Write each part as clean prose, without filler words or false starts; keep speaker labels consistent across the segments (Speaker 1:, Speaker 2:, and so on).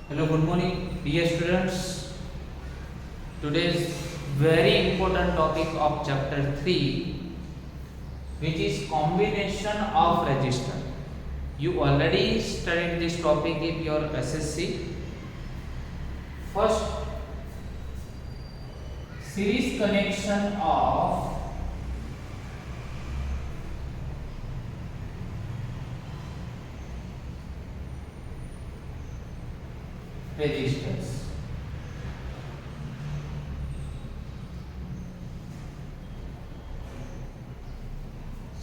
Speaker 1: Hello, good morning, dear students. Today's very important topic of chapter 3, which is combination of register. You already studied this topic in your SSC. First, series connection of registers.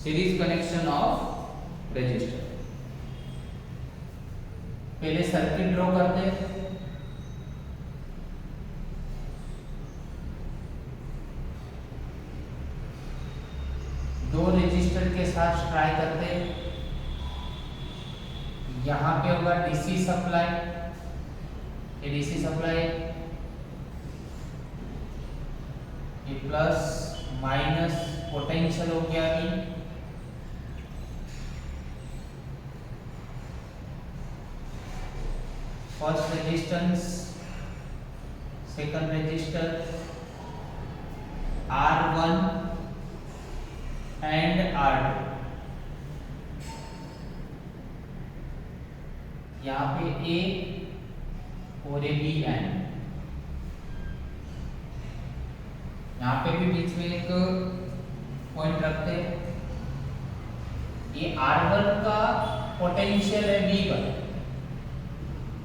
Speaker 1: Series connection of register. पहले circuit draw करते हैं। दो register के साथ try करते हैं। यहां पे होगा डीसी सप्लाई, डीसी सप्लाई ये प्लस माइनस पोटेंशियल हो गया भी। First resistance, second register R1 and R2। यहाँ पे A और A B एंड यहाँ पे भी बीच में एक पॉइंट रखते हैं। ये R1 का पोटेंशियल है V1,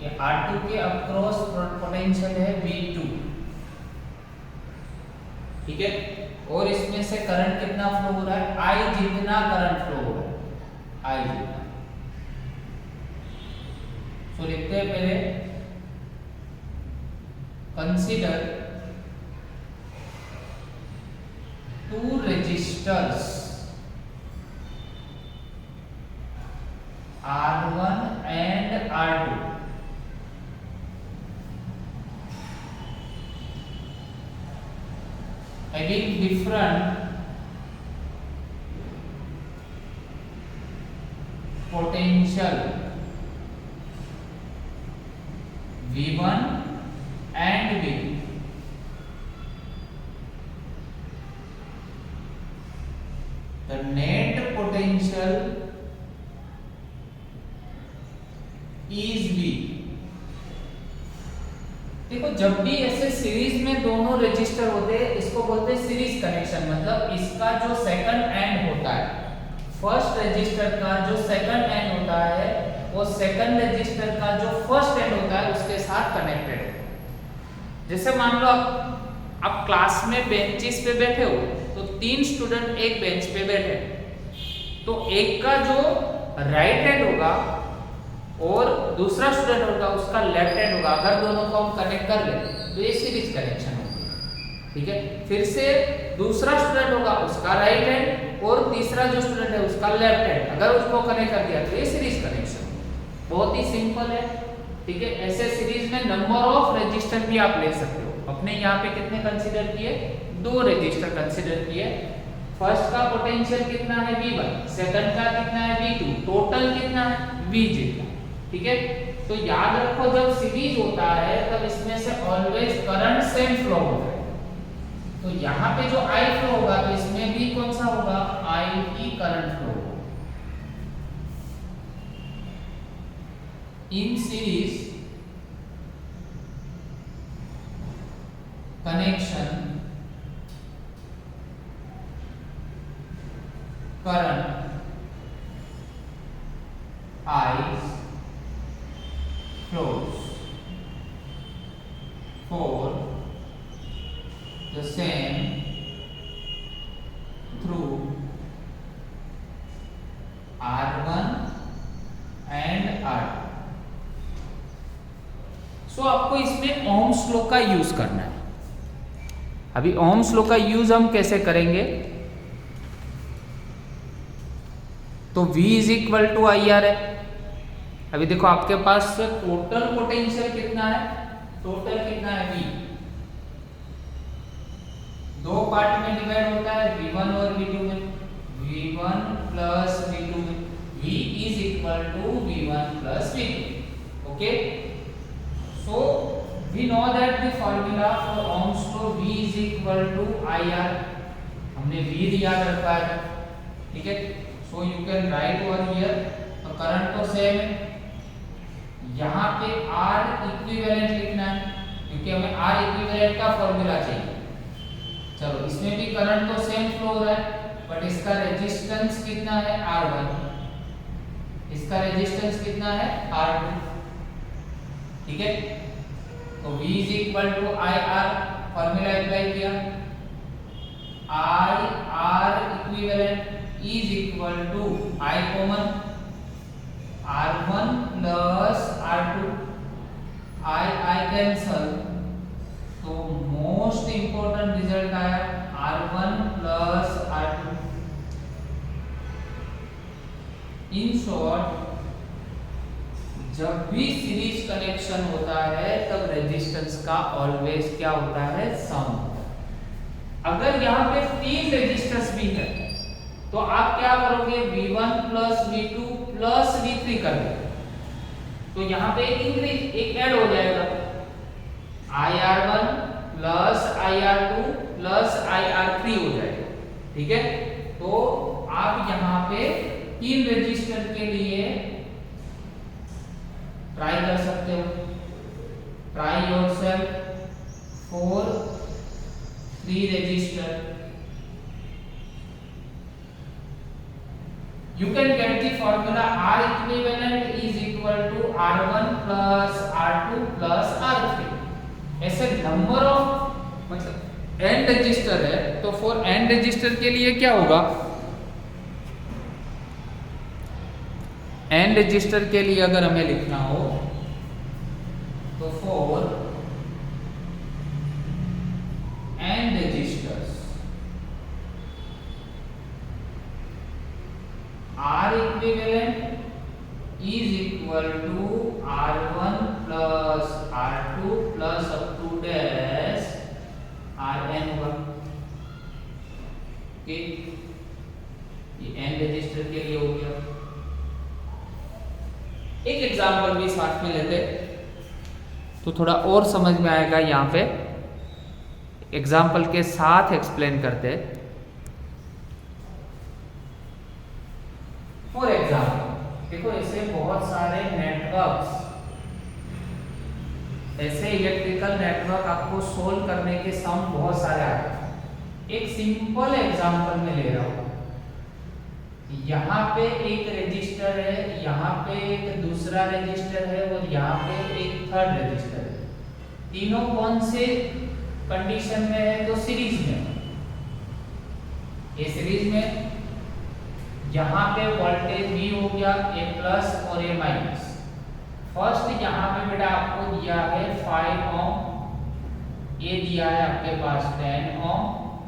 Speaker 1: ये R2 के अक्रॉस पोटेंशियल है V2, ठीक है। और इसमें से करंट कितना फ्लो हो रहा है, I जितना करंट फ्लो हो रहा है, I जितना। तो लिखते हैं पहले, consider two resistors R1 and R2। having different potential V1 and V2। The net potential is V। देखो, जब भी ऐसे सीरीज में दोनों रजिस्टर होते हैं, इसको बोलते हैं सीरीज कनेक्शन। मतलब इसका जो सेकंड एंड होता है, फर्स्ट रजिस्टर का जो सेकंड एंड होता है, वो सेकंड रजिस्टर का जो फर्स्ट एंड होता है उसके साथ कनेक्टेड है। जैसे मान लो आप क्लास में बेंचेस पे बैठे हो, तो 3 स्टूडेंट एक बेंच पे बैठे, तो एक का जो राइट हैंड होगा और दूसरा स्टूडेंट होगा उसका लेफ्ट हैंड होगा। अगर दोनों को हम कनेक्ट कर ले तो ये सीरीज कनेक्शन होगी, ठीक है। फिर से दूसरा स्टूडेंट होगा उसका राइट हैंड और तीसरा जो स्टूडेंट है उसका लेफ्ट हैंड, अगर उसको कनेक्ट कर दिया तो ये सीरीज कनेक्शन। बहुत ही सिंपल है, ठीक है। ऐसे सीरीज में नंबर ऑफ रजिस्टर भी आप ले सकते हो। अपने यहाँ पे कितने कंसीडर किए, 2 रजिस्टर कंसीडर किए। फर्स्ट का पोटेंशियल कितना है V1, सेकंड का कितना है V2, टोटल कितना है V जितना, ठीक है। तो याद रखो, जब सीरीज होता है तब इसमें से ऑलवेज करंट सेम फ्लो होता है। तो यहाँ पे जो I फ्लो होगा तो इसमें भी कौन सा होगा, I की करंट फ्लो होगा। In series connection current I flows for the same through R1 and R2। सो आपको इसमें ओम्स लॉ का यूज करना है। अभी ओम्स लॉ का यूज हम कैसे करेंगे, तो V is equal to IR है। अभी देखो आपके पास टोटल पोटेंशियल कितना है, टोटल कितना है V, 2 पार्ट में डिवाइड होता है, V1 और V2 में। V1 प्लस V2 में V is equal to V1 plus V2। Okay, So we know that the formula for Ohm's law V is equal to IR. हमने V याद रखा है, ठीक है. So you can write over here. तो current तो same है, यहाँ पे R इक्विवेलेंट लिखना है क्योंकि हमें R इक्विवेलेंट का फॉर्मूला चाहिए. चलो इसमें भी करंट तो सेम फ्लो हो रहा है, बट इसका रेजिस्टेंस कितना है R1, इसका रेजिस्टेंस कितना है R2, ठीक है. तो V is equal to IR, formula apply किया, IR equivalent is equal to I common R1 plus R2, I cancel, तो मोस्ट इंपोर्टेंट रिजल्ट आया R1 plus R2. In short जब भी सीरीज कनेक्शन होता है तब रेजिस्टेंस का ऑलवेज क्या होता है, सम. अगर यहाँ पे 3 रेजिस्टेंस भी है तो आप क्या करोगे, V1 plus V2 plus V3 कर दोगे, तो यहाँ पे एक ऐड हो जाएगा, IR1 plus IR2 plus IR3 हो जाएगा, ठीक है. तो आप यहाँ पे 3 रजिस्टर के लिए ट्राई कर सकते हो. Try yourself for 3 register. You can get the formula R equivalent is equal to R1 plus R2 plus R3. ऐसे नंबर ऑफ मतलब n रजिस्टर है, तो फॉर n रजिस्टर के लिए क्या होगा, n रजिस्टर के लिए अगर हमें लिखना हो तो for n resistors R equivalent is equal to R1 plus R2 plus up to dash Rn होगा. ये n रजिस्टर के लिए हो गया. एक एग्जांपल भी साथ में लेते तो थोड़ा और समझ में आएगा. यहाँ पे एग्जांपल के साथ एक्सप्लेन करते. फॉर एग्जाम्पल देखो, ऐसे बहुत सारे नेटवर्क्स, ऐसे इलेक्ट्रिकल नेटवर्क आपको सोल्व करने के सम बहुत सारे आते हैं. एक सिंपल एग्जांपल में ले रहा हूं. यहाँ पे एक रजिस्टर है, यहाँ पे एक दूसरा रजिस्टर है और यहाँ पे एक थर्ड रजिस्टर है. तीनों कौन से कंडीशन में है, तो सीरीज में. ये सीरीज में यहाँ पे वोल्टेज V हो गया A प्लस और A माइनस. फर्स्ट यहाँ पे बेटा आपको दिया है 5 ओम, A दिया है आपके पास 10 ओम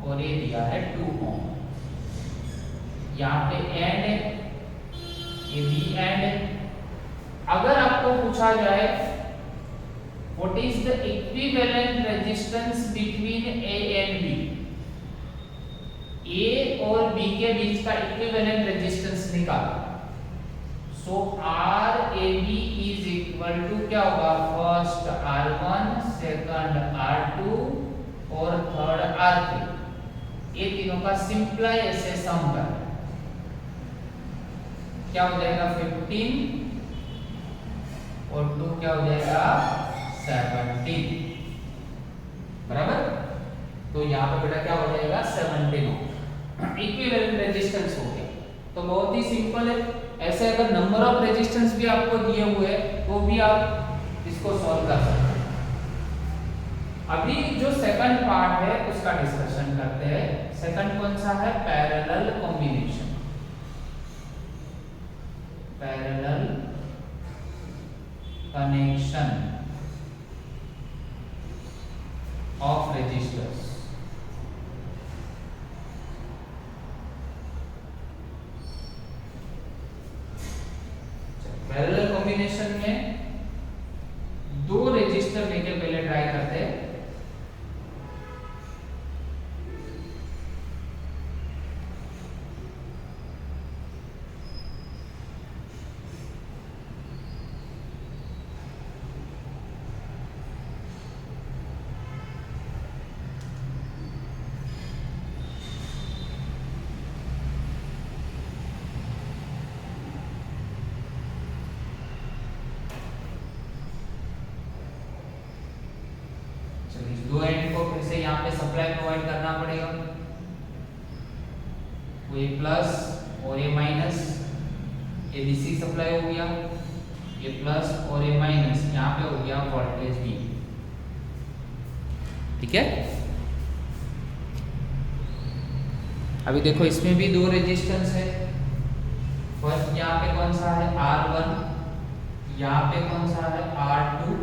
Speaker 1: और A दिया है 2 ओम. यहाँ पे एंड है, ये भी एंड है. अगर आपको पूछा जाए what is the equivalent resistance between A and B, A और B के बीच का इक्विवेलेंट रेजिस्टेंस निकालो. सो RAB इज इक्वल टू क्या होगा, फर्स्ट R1, सेकंड R2 और थर्ड R3. ये तीनों का सिंपल ऐसे सम कर क्या हो जाएगा 15 और 2 क्या हो जाएगा 17, बराबर. तो यहाँ पे बेटा क्या हो जाएगा 17 इक्विवेलेंट रेजिस्टेंस हो गया. तो बहुत ही सिंपल है. ऐसे अगर नंबर ऑफ रेजिस्टेंस भी आपको दिए हुए हैं तो भी आप इसको सॉल्व कर सकते हैं. अभी जो सेकंड पार्ट है उसका डिस्कशन करते हैं. सेकंड कौन सा है, parallel combination. Parallel connection of resistors. Parallel combination में 2 रेजिस्टर लेके पहले ट्राई करते हैं. सप्लाई प्रोवाइड करना पड़ेगा, तो ये प्लस और ये माइनस, ये डीसी सप्लाई हो गया, ये प्लस और ये माइनस, यहाँ पे हो गया वोल्टेज V। ठीक है, अभी देखो इसमें भी दो रेजिस्टेंस है। फर्स्ट यहाँ पे कौन सा है R1, यहाँ पे कौन सा है R2।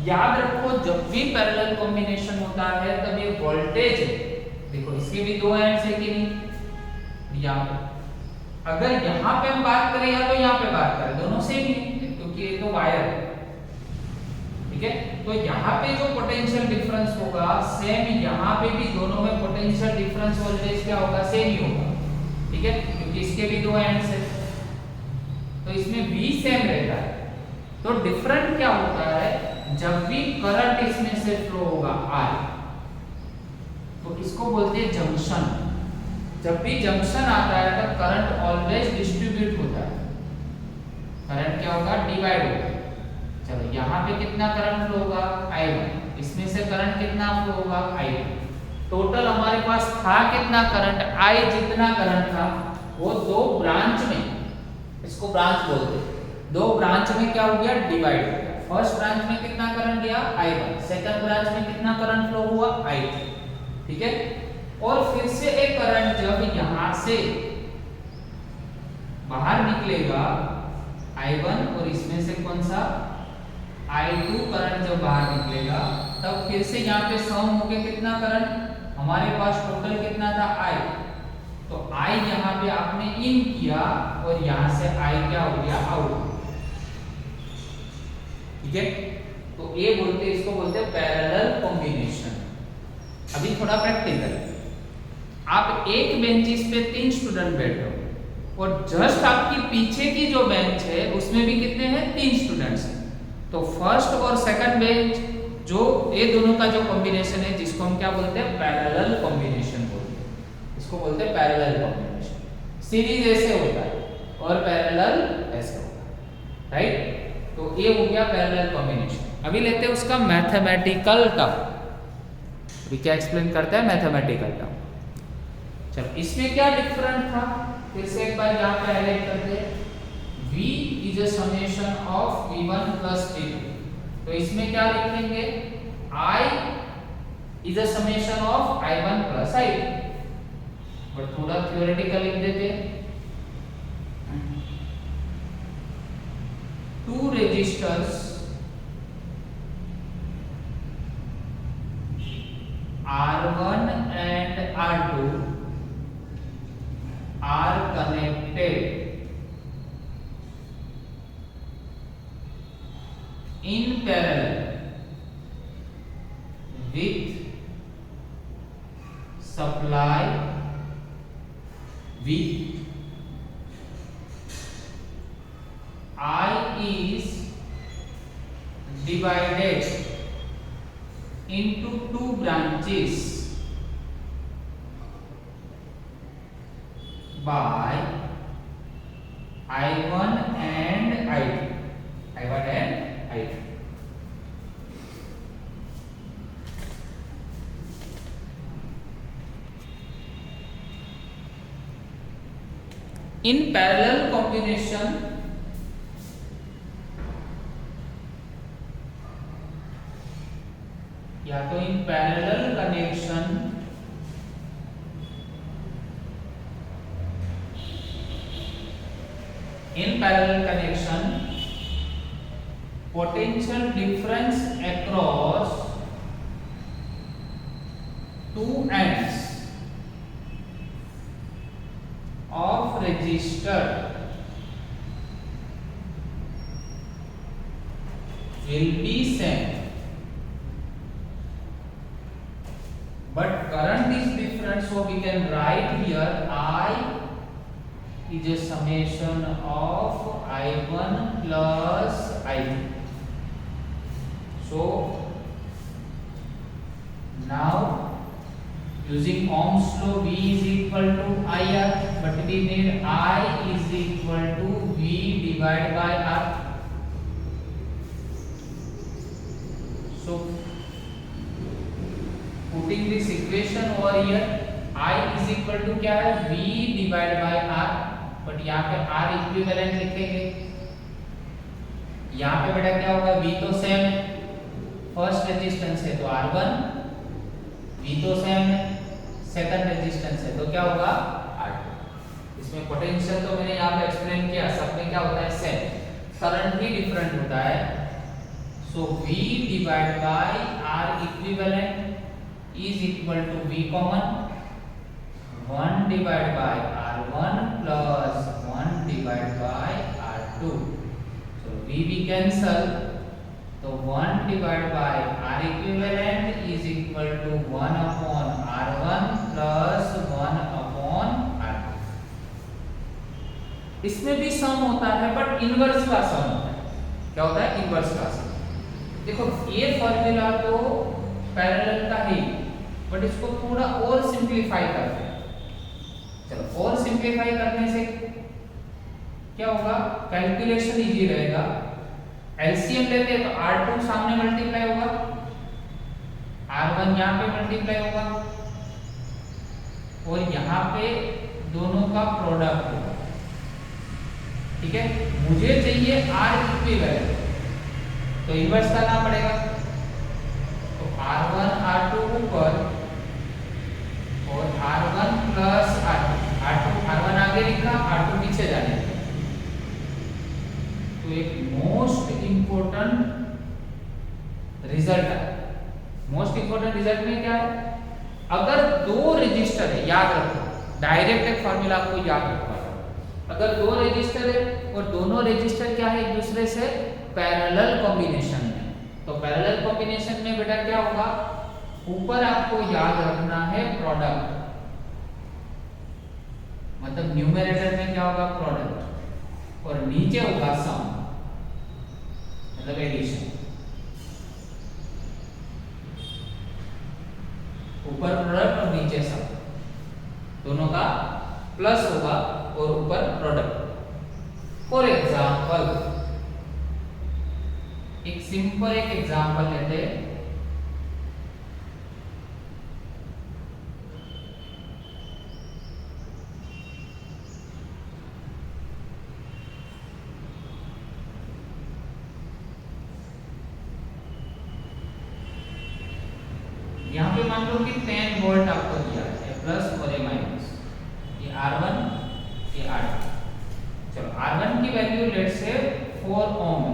Speaker 1: याद रखो जब भी पैरेलल कॉम्बिनेशन होता है तब ये वोल्टेज है, देखो इसके भी दो एंड्स है कि नहीं, यहाँ पे अगर यहाँ पे हम बात करें या तो यहाँ पे बात करें, दोनों सेम ही है क्योंकि ये तो वायर है। ठीक है, तो यहाँ पे जो पोटेंशियल डिफरेंस होगा सेम यहाँ पे भी दोनों में पोटेंशियल डिफरेंस वोल्टेज क्या होगा, सेम ही होगा। ठीक है, क्योंकि इसके भी दो एंड्स है तो इसमें V सेम रहता है। तो डिफरेंट क्या होता है, जब भी करंट इसमें से फ्लो होगा I, तो इसको बोलते हैं जंक्शन। जब भी जंक्शन आता है तब करंट ऑलवेज डिस्ट्रीब्यूट होता है, करंट क्या होगा, डिवाइड होगा। चलो यहाँ पे कितना करंट फ्लो होगा I1, इसमें से करंट कितना फ्लो होगा I2। टोटल हमारे पास था कितना करंट, I जितना करंट था वो दो ब्रांच में, इसको ब्रांच बोलते हैं, दो ब्रांच में क्या हो गया, डिवाइड हो गया। फर्स्ट ब्रांच में कितना करंट गया I1, सेकंड ब्रांच में कितना करंट फ्लो हुआ I2। ठीक है, और फिर से एक करंट जब यहां से बाहर निकलेगा I1 और इसमें से कौन सा I2 करंट जब बाहर निकलेगा तब फिर से यहाँ पे सम होके कितना करंट हमारे पास टोटल कितना था I, तो I यहाँ पे आपने इन किया और यहाँ से I क्या हो गया, आउट। ठीक है, तो ये बोलते, इसको बोलते हैं पैरेलल कॉम्बिनेशन। अभी थोड़ा प्रैक्टिकल, आप एक बेंचेस पे 3 स्टूडेंट बैठे हो और जस्ट आपकी पीछे की जो बेंच है उसमें भी कितने हैं, 3 स्टूडेंट्स हैं। तो फर्स्ट और सेकंड बेंच जो ये दोनों का जो कॉम्बिनेशन है जिसको हम क्या बोलते हैं, पैरेलल कॉम्बिनेशन बोलते हैं, इसको बोलते हैं पैरेलल कॉम्बिनेशन। सीरीज ऐसे होता है और पैरेलल ऐसे होता है, राइट। तो ये हो गया पैरेलल कॉम्बिनेशन। अभी लेते हैं उसका मैथमेटिकल टर्म। अभी क्या एक्सप्लेन करता है मैथमेटिकल टर्म। चलो इसमें क्या डिफरेंट था, फिर से एक बार यहाँ पे हाईलाइट करते हैं। V is a summation of V1 plus V2, तो इसमें क्या लिखेंगे, I is a summation of I1 plus I2, but थोड़ा थ्योरेटिकल लिख देते हैं। 2 resistors R1 and R2 are connected in parallel with supply V. I is divided into 2 branches by I1 and I2. I1 and I2. In parallel combination, या तो in parallel connection potential difference across 2 ends of resistor will be same, but current is different, so we can write here I is a summation of I1 plus I2. So now using Ohm's law, V is equal to IR, but we need I is equal to V divided by R. So put putting this equation over here, I is equal to क्या है, V divide by R, but यहाँ पे R equivalent लिखेंगे। यहाँ पे बेटा क्या होगा, V तो सेम है, फर्स्ट रेजिस्टेंस है तो R1, V तो सेम है, सेकंड रेजिस्टेंस है तो क्या होगा R2। इसमें पोटेंशियल तो मैंने यहाँ पे एक्सप्लेन किया, सब में क्या होता है सेम, करंट ही डिफरेंट होता है। So V divide by R equivalent is equal to V common 1 divide by R1 plus 1 divide by R2। So V cancel, तो 1 divide by R equivalent is equal to 1 upon R1 plus 1 upon R2। इसमें भी सम होता है but inverse का सम होता है। क्या होता है, इनवर्स का सम। देखो ये फॉर्मूला तो पैरेलल का ही, बट इसको थोड़ा और सिंपलीफाई करते हैं। चलो और सिंपलीफाई करने से क्या होगा, कैलकुलेशन इजी रहेगा। एलसीएम लेते हैं तो R2 सामने मल्टीप्लाई होगा, R1 यहाँ पे मल्टीप्लाई होगा, और यहाँ पे दोनों का प्रोडक्ट होगा। ठीक है, मुझे चाहिए R इक्विवेलेंट, तो इनवर्स करना पड़ेगा। तो R1 R2 ऊपर और R1 प्लस R1 आगे लिखा, R2 पीछे जाने। तो एक मोस्ट इंपोर्टेंट रिजल्ट है। मोस्ट इंपोर्टेंट रिजल्ट में क्या है, अगर दो रजिस्टर है, याद रखो डायरेक्ट एक फॉर्मूला आपको याद रखना है। अगर दो रजिस्टर है और दोनों रजिस्टर क्या है, एक दूसरे से पैरेलल कॉम्बिनेशन में, तो पैरेलल कॉम्बिनेशन में बेटा क्या होगा, ऊपर आपको याद रखना है प्रोडक्ट, मतलब न्यूमरेटर में क्या होगा प्रोडक्ट, और नीचे होगा सम मतलब एडिशन। ऊपर प्रोडक्ट और नीचे सम, दोनों का प्लस होगा और ऊपर प्रोडक्ट। फॉर एग्जांपल एक सिंपल एक एग्जांपल लेते हैं। यहाँ पे मान लो कि 10 वोल्ट आपको दिया है, प्लस और ए माइनस, ये R1 ये R2। चलो R1 की वैल्यू लेट से 4 ओम,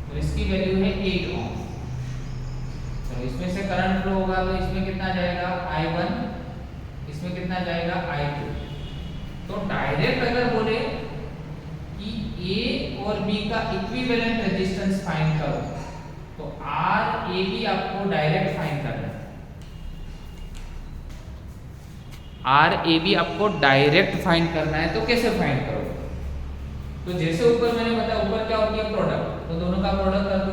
Speaker 1: तो इसकी वैल्यू है 8 ओम। तो इसमें से करंट फ्लो होगा तो इसमें कितना जाएगा I1, इसमें कितना जाएगा I2। तो डायरेक्ट अगर बोले कि A और B का इक्विवेलेंट रेजिस्टेंस फाइंड करो, तो RAB आपको डायरेक्ट फाइंड करना है। RAB आपको डायरेक्ट फाइंड करना है, तो कैसे फाइंड करोगे? तो जैसे ऊपर मैंने बताया, ऊपर क्या होती है प्रोडक्ट, तो दोनों का प्रोडक्ट कर दो,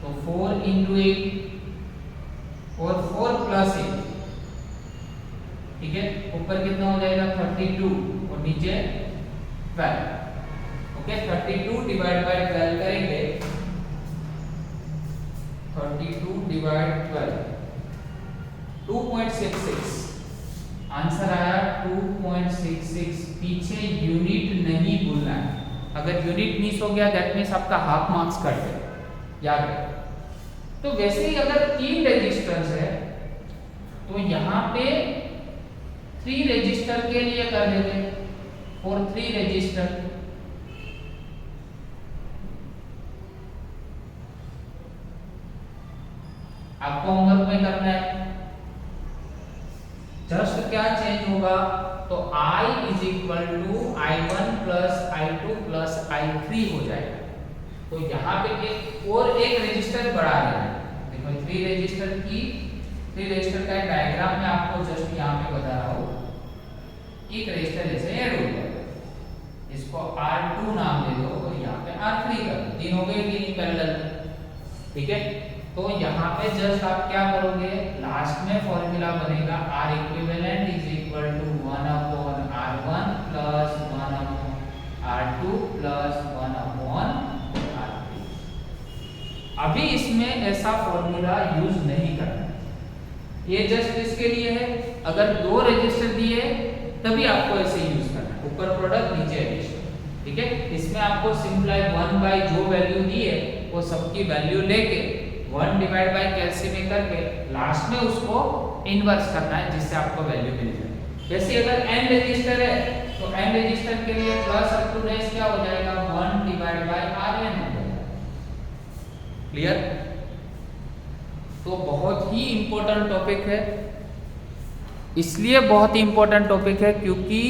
Speaker 1: तो 4 इंटू 8 और 4 प्लस 8, ठीक है, ऊपर कितना हो जाएगा 32 और नीचे 12। ओके, 32 डिवाइड बाय 12 करेंगे, 32 डिवाइड 12 2.66 आंसर आया 2.66। पीछे यूनिट नहीं भूलना है, अगर यूनिट मिस हो गया दैट मींस आपका हाफ मार्क्स कट गया, याद रखो। तो वैसे ही अगर 3 रेजिस्टेंस है तो यहाँ पे 3 रजिस्टर के लिए कर देते, और 3 रजिस्टर आपको होमवर्क में करना है। जस्ट क्या चेंज होगा, तो I is equal to I1 plus I2 plus I3 हो जाएगा। तो यहाँ पे एक और एक रजिस्टर बढ़ा देना है। देखो 3 रजिस्टर का डायग्राम मैं आपको जस्ट यहाँ पे बता रहा हूँ। एक रजिस्टर जैसे ऐड हो गया, इसको R2 नाम दे दो और यहाँ पे R3 कर दो, 3 हो गए, 3 पैरेलल, ठीक है। तो यहाँ पे जस्ट आप क्या करोगे, लास्ट में फॉर्मूला बनेगा R equivalent is equal to 1 upon R1 plus 1 upon R2 plus 1 upon R3। अभी इसमें ऐसा फॉर्मूला यूज नहीं करना, ये जस्ट इसके लिए है, अगर 2 रजिस्टर दिए तभी आपको ऐसे यूज करना है, ऊपर प्रोडक्ट नीचे एडिशन, ठीक है। इसमें आपको सिंपलाई 1 बाई जो वैल्यू दी है वो सबकी वैल्यू लेके 1 डिवाइड बाई कैलसी में करके लास्ट में उसको इनवर्स करना है, जिससे आपको वैल्यू मिल जाए। जैसे अगर n रजिस्टर है तो n रजिस्टर के लिए प्लस अप टू डेस क्या हो जाएगा, 1 डिवाइड बाई Rn हो जाएगा। क्लियर? तो बहुत ही इंपॉर्टेंट टॉपिक है, इसलिए बहुत ही इंपॉर्टेंट टॉपिक है क्योंकि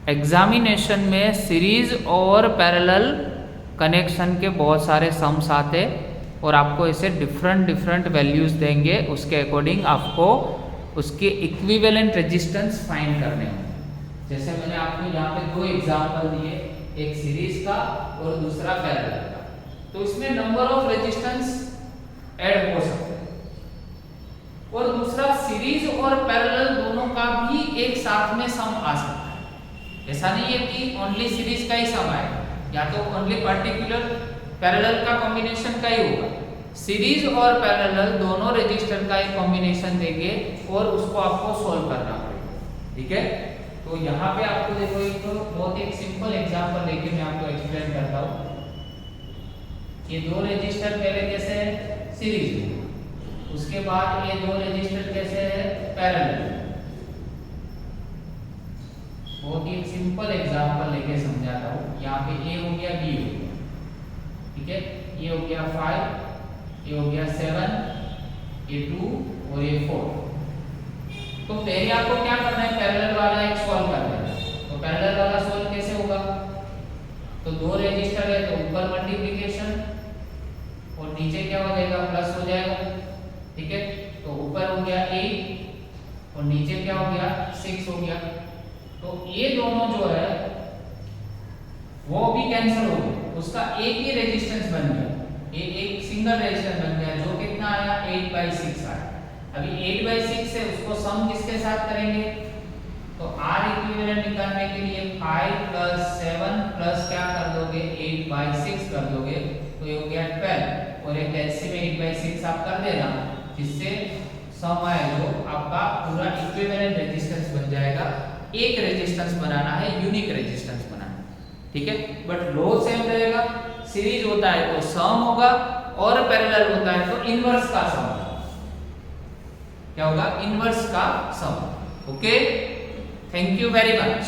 Speaker 1: एग्जामिनेशन में सीरीज और पैरेलल कनेक्शन के बहुत सारे सम्स आते और आपको ऐसे डिफरेंट वैल्यूज देंगे, उसके अकॉर्डिंग आपको उसके इक्विवेलेंट रेजिस्टेंस फाइंड करने होंगे। जैसे मैंने आपको यहाँ पे 2 एग्जांपल दिए, एक सीरीज का और दूसरा पैरेलल का, तो इसमें नंबर ऑफ रेजिस्टेंस ऐड हो सकते हैं, और दूसरा सीरीज और पैरेलल दोनों का भी एक साथ में सम आ सकता है। ऐसा नहीं है कि ओनली सीरीज का ही सम आएगा, या तो ओनली पर्टिकुलर पैरेलल का कॉम्बिनेशन का ही होगा। सीरीज और पैरेलल दोनों रजिस्टर का एक कॉम्बिनेशन देंगे और उसको आपको सॉल्व करना पड़ेगा, ठीक है। तो यहाँ पे आपको देखो एक तो बहुत एक सिंपल एग्जांपल लेके मैं आपको एक्सप्लेन करता हूँ। ये 2 रजिस्टर पहले कैसे है, सीरीज में, उसके बाद ये 2 रजिस्टर कैसे है, पैरेलल। बहुत ही सिंपल एग्जांपल लेके समझाता हूँ। यहाँ पे ए हो गया, बी हो गया, ठीक है, ये हो गया 5, ये हो गया 7, ये 2 और ये 4। तो पहले आपको क्या करना है, पैरेलल वाला एक सॉल्व करना है। तो पैरेलल वाला सॉल्व कैसे होगा, तो 2 रजिस्टर है तो ऊपर मल्टीप्लिकेशन और नीचे क्या हो जाएगा, प्लस हो जाएगा, ठीक है। तो ऊपर हो गया 8 और नीचे क्या हो गया, 6 हो गया। तो ये दोनों जो है वो भी कैंसिल हो गए, उसका एक ही रेजिस्टेंस बन गया, ये एक सिंगल रेजिस्टेंस बन गया, जो कितना आया, 8/6 आया। अभी 8/6 है, उसको सम किसके साथ करेंगे, तो R इक्विवेलेंट निकालने के लिए 5 + 7 प्लस क्या कर दोगे, 8/6 कर दोगे, तो ये हो गया 12 और एक एलसी में 8/6 आप कर देना, जिससे सम आए जो आपका पूरा इक्विवेलेंट रेजिस्टेंस बन जाएगा। एक रेजिस्टेंस बनाना है, यूनिक रेजिस्टेंस बनाना है, ठीक है। बट लो सेम रहेगा, सीरीज होता है तो सम होगा और पैरेलल होता है तो इनवर्स का सम होगा। क्या होगा, इनवर्स का sum. Okay, thank you very much.